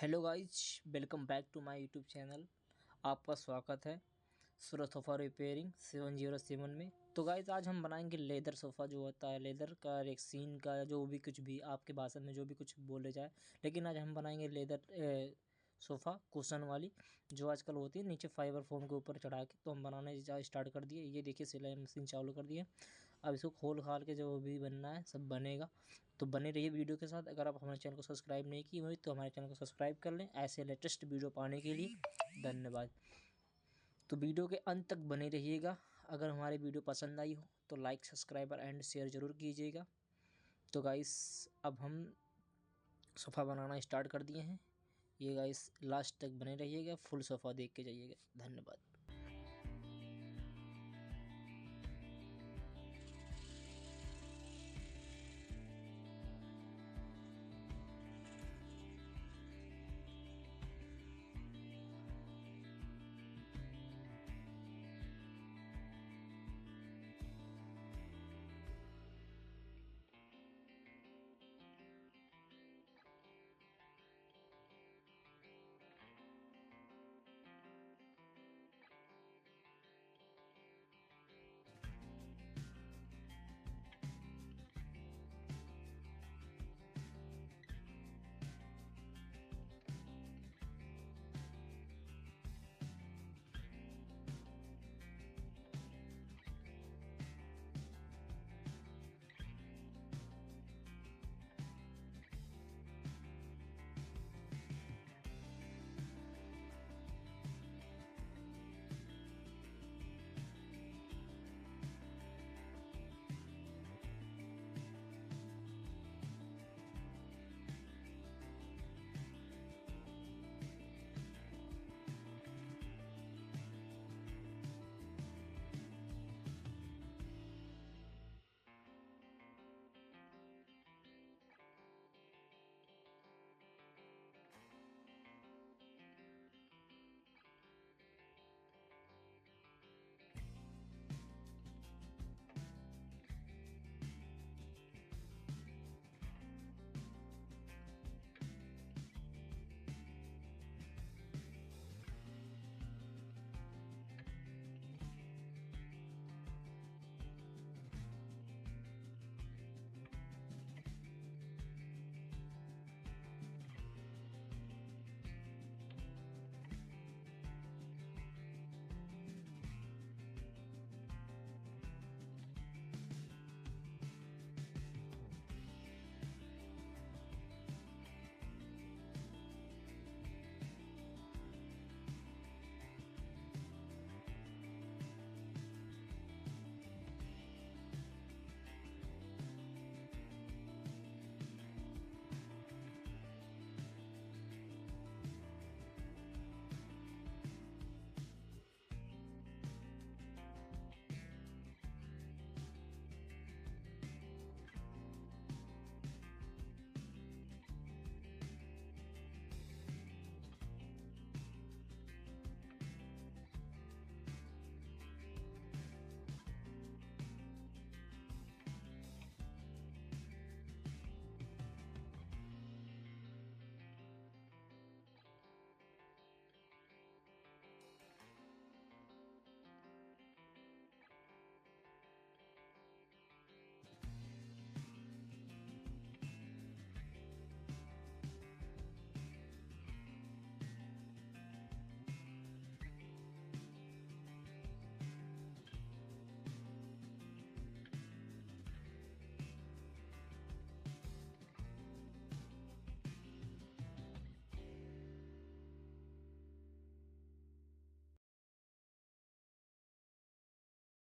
Hello guys, welcome back to my YouTube channel. आपका स्वागत है सूरज सोफ़ा रिपेयरिंग 707 में। तो गाइज आज हम बनाएंगे लेदर सोफ़ा, जो होता है लेदर का, रेक्सीन का, जो भी कुछ भी आपके भाषा में जो भी कुछ बोले जाए। लेकिन आज हम बनाएंगे लेदर सोफ़ा कुशन वाली, जो आजकल होती है नीचे फाइबर फोम के ऊपर चढ़ा के। तो हम बनाने स्टार्ट कर दिए। ये देखिए सिलाई मशीन चालू कर दिए। अब इसको खोल खाल के जो भी बनना है सब बनेगा। तो बने रहिए वीडियो के साथ। अगर आप हमारे चैनल को सब्सक्राइब नहीं किए हुए तो हमारे चैनल को सब्सक्राइब कर लें ऐसे लेटेस्ट वीडियो पाने के लिए। धन्यवाद। तो वीडियो के अंत तक बने रहिएगा। अगर हमारी वीडियो पसंद आई हो तो लाइक, सब्सक्राइब एंड शेयर ज़रूर कीजिएगा। तो गाइस अब हम सोफ़ा बनाना स्टार्ट कर दिए हैं। ये गाइस लास्ट तक बने रहिएगा, फुल सोफ़ा देख के जाइएगा। धन्यवाद।